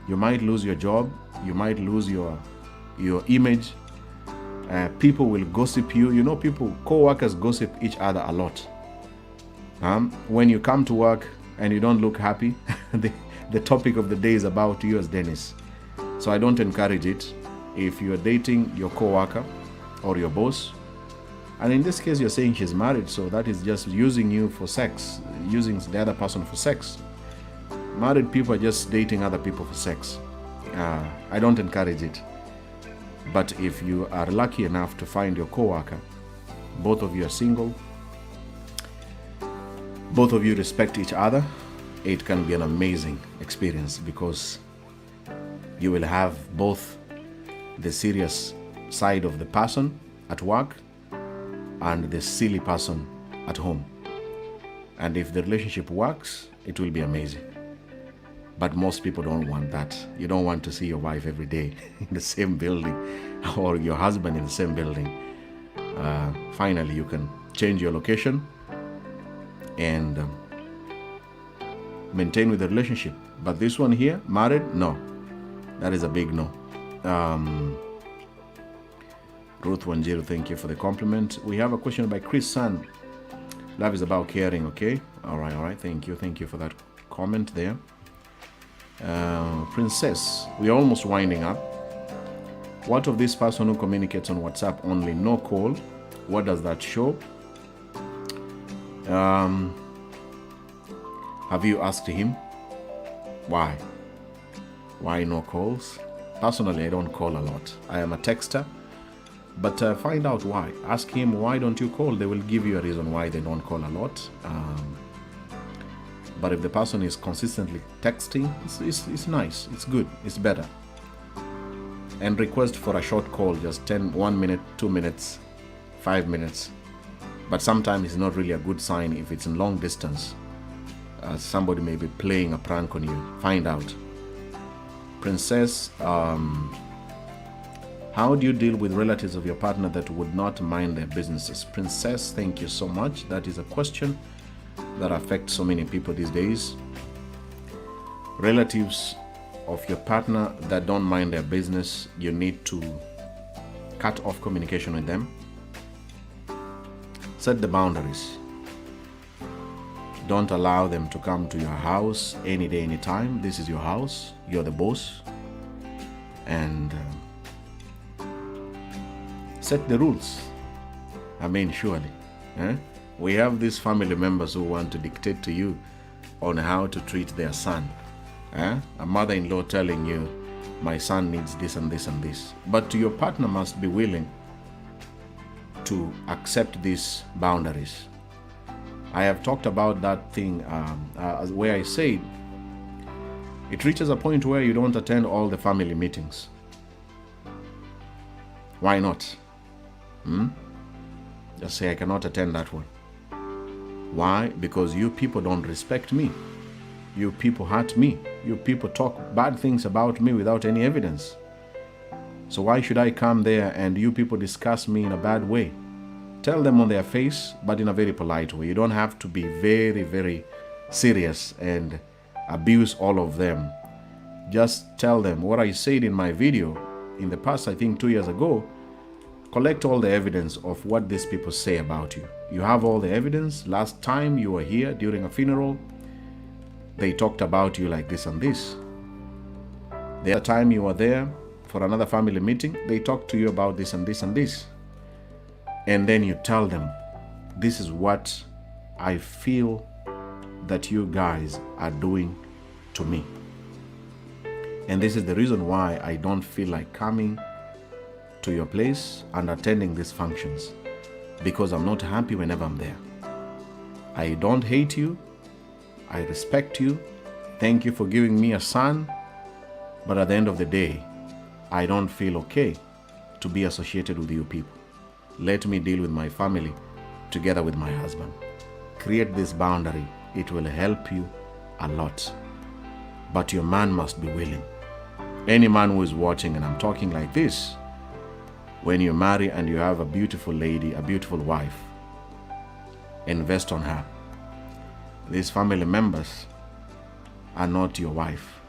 You might lose your job. You might lose your image. People will gossip you. You know, co-workers gossip each other a lot. When you come to work and you don't look happy, the topic of the day is about you as Dennis. So I don't encourage it. If you're dating your co-worker or your boss, and in this case you're saying she's married, so that is just using you for sex, using the other person for sex. Married people are just dating other people for sex. I don't encourage it. But if you are lucky enough to find your co-worker, both of you are single, both of you respect each other, it can be an amazing experience, because you will have both the serious side of the person at work and the silly person at home. And if the relationship works, it will be amazing. But most people don't want that. You don't want to see your wife every day in the same building, or your husband in the same building. Finally, you can change your location and maintain with the relationship. But this one here, married, no. That is a big no. Ruth 10, thank you for the compliment. We have a question by Chris San. Love is about caring, okay? All right. Thank you for that comment there. Princess, we're almost winding up. What of this person who communicates on WhatsApp only, no call? What does that show? Have you asked him why? Why no calls? Personally, I don't call a lot. I am a texter. But find out why. Ask him, why don't you call? They will give you a reason why they don't call a lot. But if the person is consistently texting, it's nice, it's good, it's better. And request for a short call, just 1 minute, 2 minutes, 5 minutes. But sometimes it's not really a good sign if it's in long distance. Somebody may be playing a prank on you. Find out. Princess, how do you deal with relatives of your partner that would not mind their businesses? Princess, thank you so much. That is a question that affects so many people these days. Relatives of your partner that don't mind their business, you need to cut off communication with them. Set the boundaries. Don't allow them to come to your house any day, any time. This is your house. You're the boss. And set the rules. I mean, surely. We have these family members who want to dictate to you on how to treat their son. A mother-in-law telling you, my son needs this and this and this. But your partner must be willing to accept these boundaries. I have talked about that thing where I said it reaches a point where you don't attend all the family meetings. Why not? Just say, I cannot attend that one. Why? Because you people don't respect me. You people hurt me. You people talk bad things about me without any evidence. So why should I come there and you people discuss me in a bad way? Tell them on their face, but in a very polite way. You don't have to be very, very serious and abuse all of them. Just tell them what I said in my video in the past, I think 2 years ago. Collect all the evidence of what these people say about you. You have all the evidence. Last time you were here during a funeral, they talked about you like this and this. The other time you were there for another family meeting, they talked to you about this and this and this. And then you tell them, this is what I feel that you guys are doing to me. And this is the reason why I don't feel like coming to your place and attending these functions, because I'm not happy whenever I'm there. I don't hate you. I respect you. Thank you for giving me a son. But at the end of the day, I don't feel okay to be associated with you people. Let me deal with my family together with my husband. Create this boundary. It will help you a lot. But your man must be willing. Any man who is watching, and I'm talking like this, when you marry and you have a beautiful lady, a beautiful wife, invest on her. These family members are not your wife.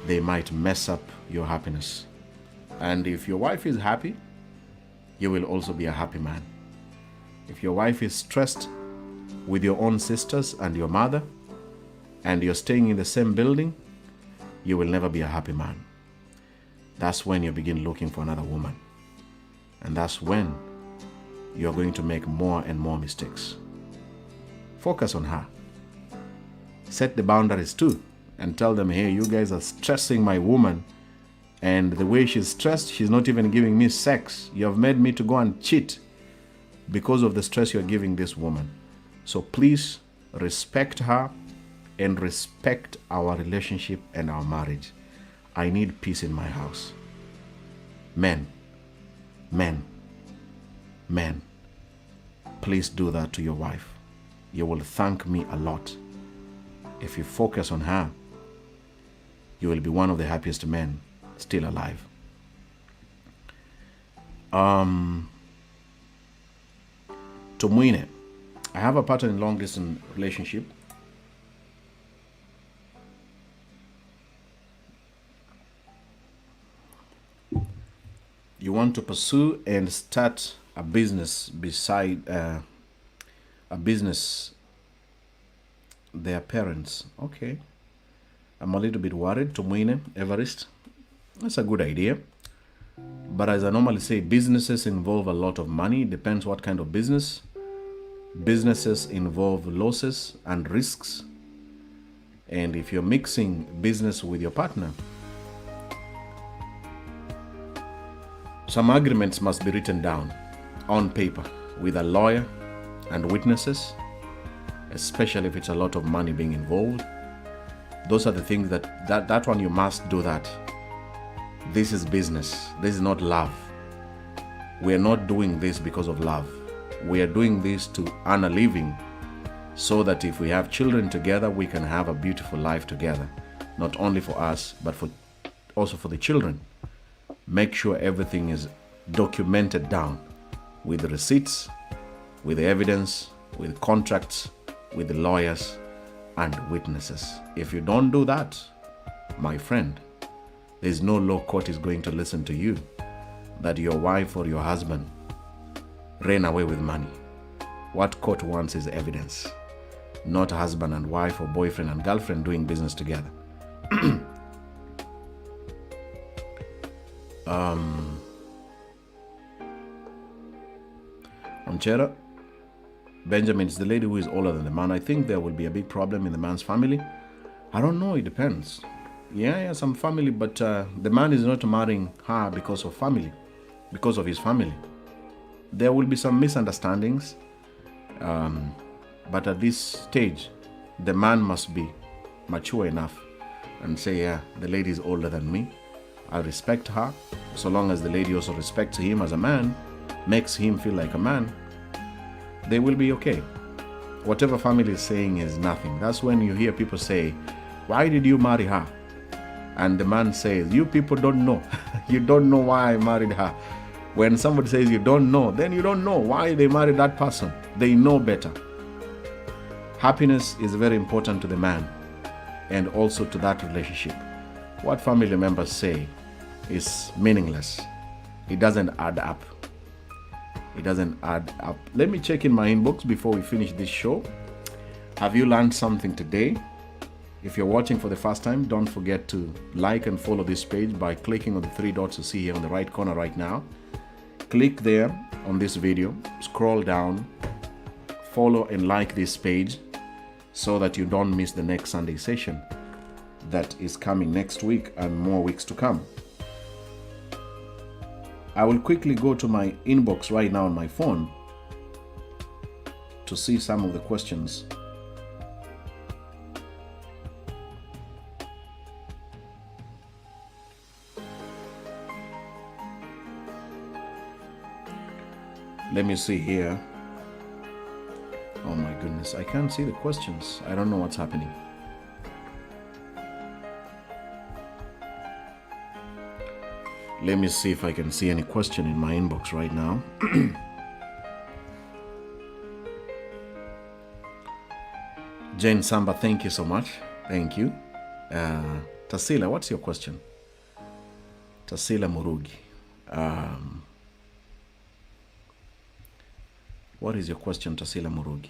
They might mess up your happiness. And if your wife is happy, you will also be a happy man. If your wife is stressed with your own sisters and your mother, and you're staying in the same building, you will never be a happy man. That's when you begin looking for another woman. And that's when you're going to make more and more mistakes. Focus on her. Set the boundaries too, and tell them, hey, you guys are stressing my woman, and the way she's stressed, she's not even giving me sex. You have made me to go and cheat because of the stress you're giving this woman. So please respect her and respect our relationship and our marriage. I need peace in my house. Men, please do that to your wife. You will thank me a lot. If you focus on her, you will be one of the happiest men still alive. Tumwine, I have a partner in long distance relationship. You want to pursue and start a business beside their parents. Okay. I'm a little bit worried. Tumwine, Everest. That's a good idea. But as I normally say, businesses involve a lot of money. It depends what kind of business. Businesses involve losses and risks. And if you're mixing business with your partner, some agreements must be written down on paper with a lawyer and witnesses, especially if it's a lot of money being involved. Those are the things that one you must do that. This is business. This is not love. We are not doing this because of love. We are doing this to earn a living so that if we have children together, we can have a beautiful life together. Not only for us, but also for the children. Make sure everything is documented down with the receipts, with the evidence, with contracts, with the lawyers and witnesses. If you don't do that, my friend, there's no law court is going to listen to you that your wife or your husband ran away with money. What court wants is evidence, not husband and wife or boyfriend and girlfriend doing business together. Onchera, Benjamin is the lady who is older than the man. I think there will be a big problem in the man's family. I don't know, it depends. Yeah, some family, but the man is not marrying her because of family, because of his family. There will be some misunderstandings, but at this stage, the man must be mature enough and say, yeah, the lady is older than me. I respect her. So long as the lady also respects him as a man, makes him feel like a man, they will be okay. Whatever family is saying is nothing. That's when you hear people say, why did you marry her? And the man says, you people don't know. You don't know why I married her. When somebody says you don't know, then you don't know why they married that person. They know better. Happiness is very important to the man and also to that relationship. What family members say is meaningless. It doesn't add up. It doesn't add up. Let me check in my inbox before we finish this show. Have you learned something today? If you're watching for the first time, don't forget to like and follow this page by clicking on the three dots you see here on the right corner right now. Click there on this video, scroll down, follow and like this page so that you don't miss the next Sunday session that is coming next week and more weeks to come. I will quickly go to my inbox right now on my phone to see some of the questions. Let me see here. Oh my goodness, I can't see the questions. I don't know what's happening. Let me see if I can see any question in my inbox right now. Jane Samba, thank you so much. Thank you. Tasila, what's your question? Tasila Murugi. What is your question, Tasila Murugi?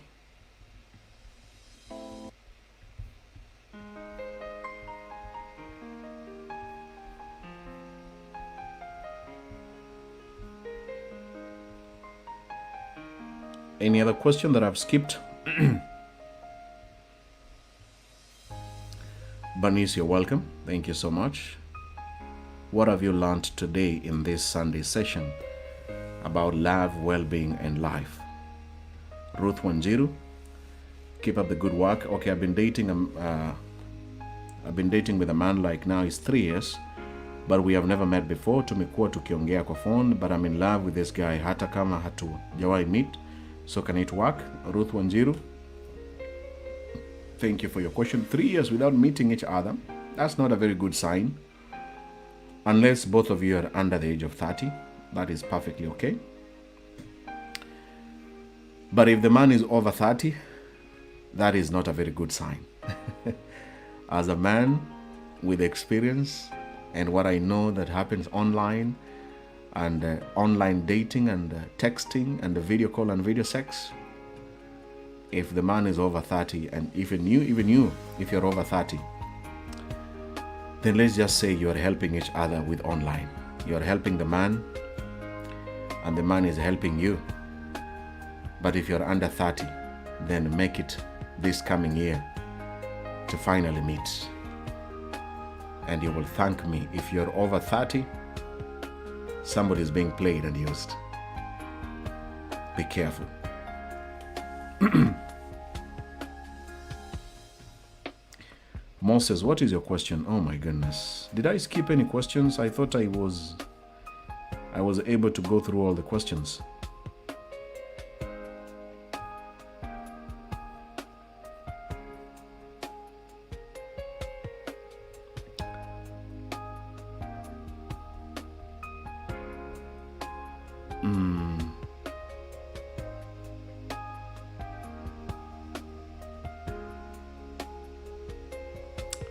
Any other question that I've skipped? Bernice, you're welcome. Thank you so much. What have you learned today in this Sunday session about love, well-being, and life? Ruth Wanjiru, keep up the good work. Okay, I've been dating with a man like now is 3 years, but we have never met before. Tumekuwa tukiongea kwa phone, but I'm in love with this guy hata kama hatujawahi meet. So can it work? Ruth Wanjiru, thank you for your question. 3 years without meeting each other, that's not a very good sign. Unless both of you are under the age of 30, that is perfectly okay. But if the man is over 30, that is not a very good sign. As a man with experience and what I know that happens online and online dating and texting and the video call and video sex, if the man is over 30 and even you, if you're over 30, then let's just say you're helping each other with online. You're helping the man and the man is helping you. But if you're under 30, then make it this coming year to finally meet. And you will thank me. If you're over 30, somebody is being played and used. Be careful. Moses, what is your question? Oh my goodness. Did I skip any questions? I thought I was able to go through all the questions.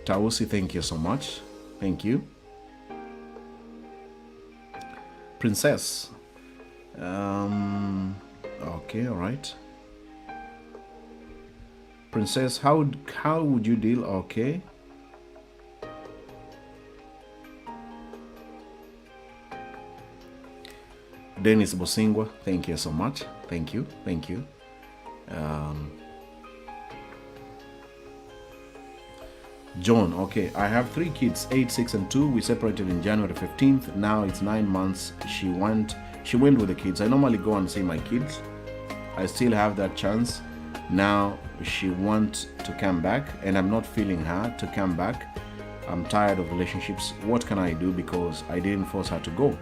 Tausi, thank you so much. Thank you. Princess. Okay, all right. Princess, how would you deal? Okay. Dennis Bosingwa, thank you so much. Thank you. Thank you. John, okay, I have 3 kids, 8, 6, and 2. We separated in January 15th. Now it's 9 months. She went with the kids. I normally go and see my kids. I still have that chance. Now she wants to come back, and I'm not feeling her to come back. I'm tired of relationships. What can I do? Because I didn't force her to go.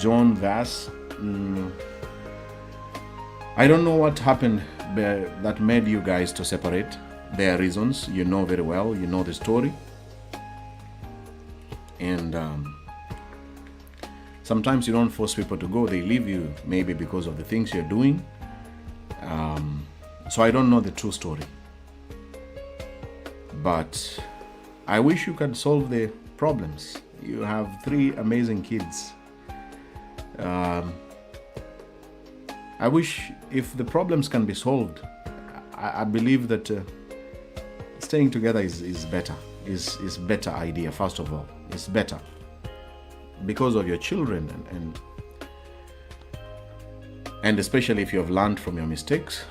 John Vass, I don't know what happened that made you guys to separate. There are reasons, you know very well, you know the story. And sometimes you don't force people to go, they leave you maybe because of the things you're doing. So I don't know the true story. But I wish you could solve the problems. You have 3 amazing kids. I wish if the problems can be solved, I believe that staying together is better, is better idea. First of all, it's better because of your children and especially if you have learned from your mistakes.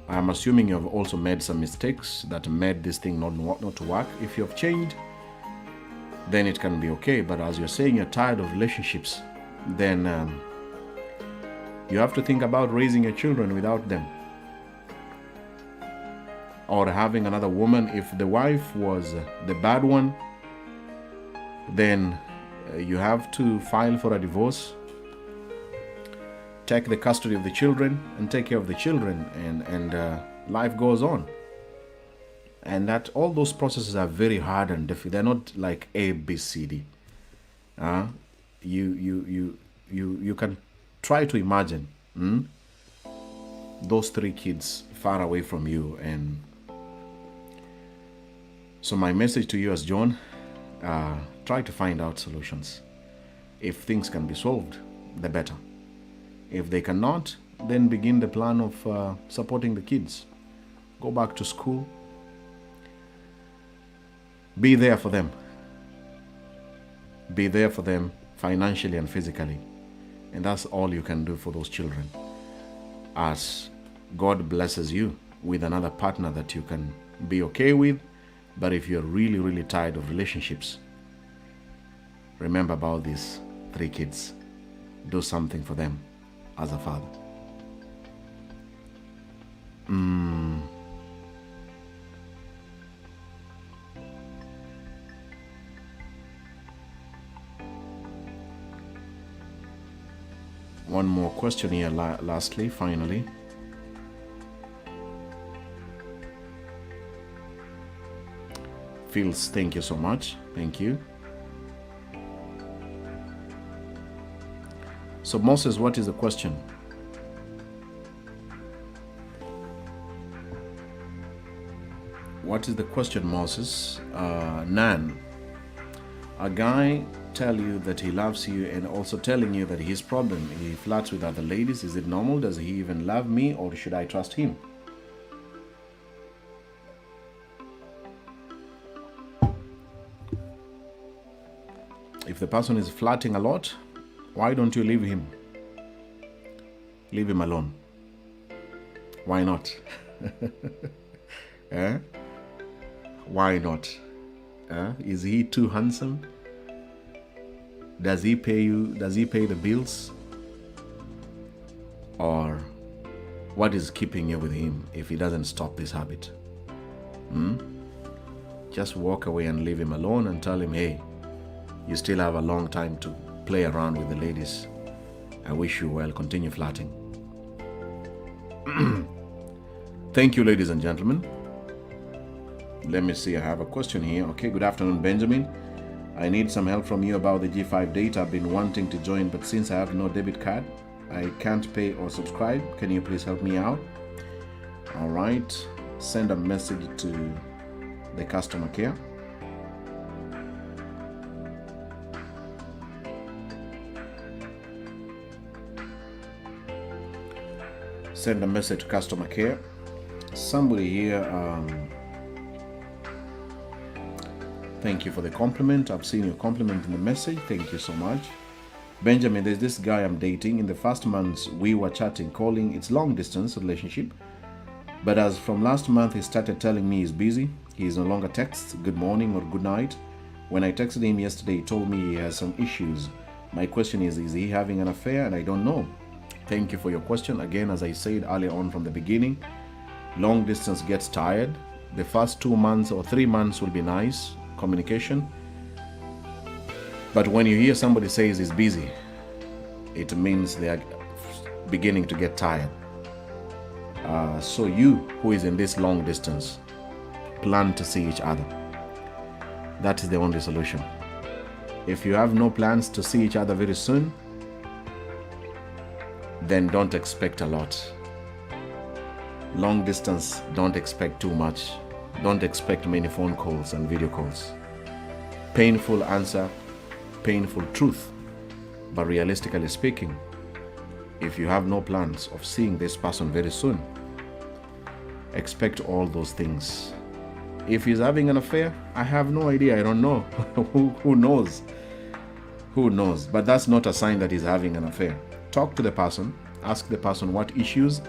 I'm assuming you have also made some mistakes that made this thing not to work. If you have changed, then it can be okay. But as you're saying you're tired of relationships, then you have to think about raising your children without them, or having another woman. If the wife was the bad one, then you have to file for a divorce, take the custody of the children and take care of the children, and life goes on. And that all those processes are very hard and difficult. They're not like A, B, C, D. You can try to imagine those 3 kids far away from you. And so my message to you as John, try to find out solutions. If things can be solved, the better. If they cannot, then begin the plan of supporting the kids. Go back to school. Be there for them. Be there for them financially and physically. And that's all you can do for those children. As God blesses you with another partner that you can be okay with. But if you're really, really tired of relationships, remember about these 3 kids. Do something for them as a father. One more question here, lastly, finally. Fields, thank you so much. Thank you. So Moses, what is the question? What is the question, Moses? Nan, a guy tell you that he loves you and also telling you that his problem, he flirts with other ladies. Is it normal? Does he even love me, or should I trust him? If the person is flirting a lot, why don't you leave him? Leave him alone. Why not? Eh? Why not? Is he too handsome? Does he pay you? Does he pay the bills? Or what is keeping you with him if he doesn't stop this habit? Just walk away and leave him alone and tell him, hey, you still have a long time to play around with the ladies. I wish you well. Continue flirting. Thank you, ladies and gentlemen. Let me see. I have a question here. Okay, good afternoon, Benjamin. I need some help from you about the G5 date. I've been wanting to join, but since I have no debit card, I can't pay or subscribe. Can you please help me out? All right. Send a message to the customer care. send a message to customer care. Somebody here, thank you for the compliment. I've seen your compliment in the message. Thank you so much. Benjamin, there's this guy I'm dating. In the first months, we were chatting, calling. It's long distance relationship. But as from last month, he started telling me he's busy. He's no longer texts good morning or good night. When I texted him yesterday, he told me he has some issues. My question is he having an affair? And I don't know. Thank you for your question. Again, as I said earlier on from the beginning, long distance gets tired. The first 2 months or 3 months will be nice communication. But when you hear somebody says he's busy, it means they are beginning to get tired. So you who is in this long distance, plan to see each other. That is the only solution. If you have no plans to see each other very soon, then don't expect a lot. Long distance, don't expect too much. Don't expect many phone calls and video calls. Painful answer, painful truth. But realistically speaking, if you have no plans of seeing this person very soon, expect all those things. If he's having an affair, I have no idea. I don't know. Who knows? Who knows? But that's not a sign that he's having an affair. Talk to the person. Ask the person what issues.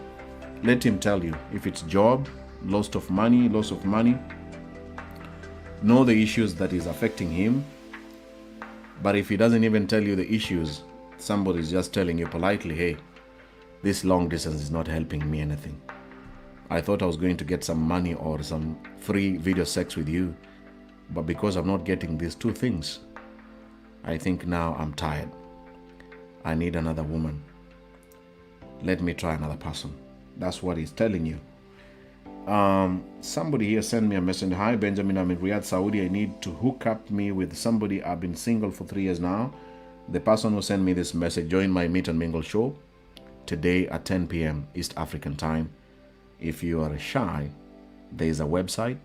Let him tell you. If it's job, loss of money. Know the issues that is affecting him. But if he doesn't even tell you the issues, somebody's just telling you politely, hey, this long distance is not helping me anything. I thought I was going to get some money or some free video sex with you, but because I'm not getting these two things, I think now I'm tired. I need another woman. Let me try another person. That's what he's telling you. Somebody here sent me a message. Hi Benjamin, I'm in Riyadh, Saudi. I need to hook up me with somebody. I've been single for 3 years now. The person who sent me this message joined my Meet and Mingle show today at 10 p.m. East African time. If you are shy, there is a website.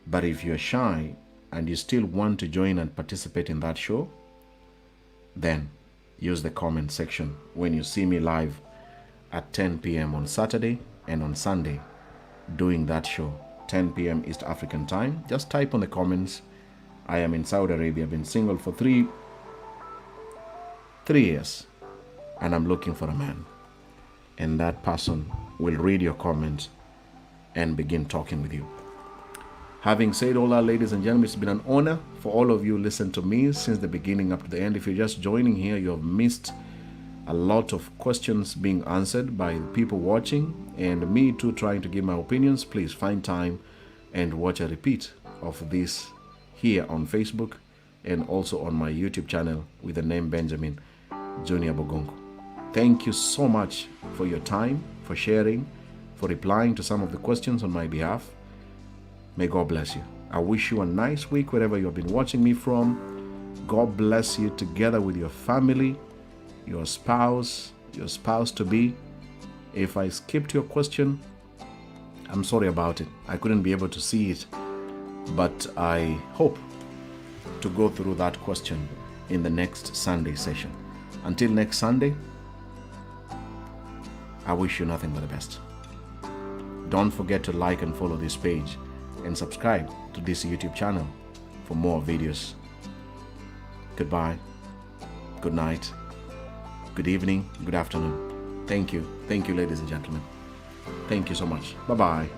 But if you're shy and you still want to join and participate in that show, then use the comment section when you see me live at 10 p.m. on Saturday and on Sunday doing that show, 10 p.m. East African time. Just type on the comments, I am in Saudi Arabia, I've been single for three years and I'm looking for a man. And that person will read your comments and begin talking with you. Having said all that, ladies and gentlemen, it's been an honor for all of you listen to me since the beginning up to the end. If you're just joining here, you have missed a lot of questions being answered by people watching and me too trying to give my opinions. Please find time and watch a repeat of this here on Facebook and also on my YouTube channel with the name Benjamin Junior Bogongo. Thank you so much for your time, for sharing, for replying to some of the questions on my behalf. May God bless you. I wish you a nice week wherever you have been watching me from. God bless you together with your family, your spouse to be. If I skipped your question, I'm sorry about it. I couldn't be able to see it, but I hope to go through that question in the next Sunday session. Until next Sunday, I wish you nothing but the best. Don't forget to like and follow this page and subscribe to this YouTube channel for more videos. Goodbye, good night, good evening, good afternoon. Thank you, ladies and gentlemen. Thank you so much. Bye-bye.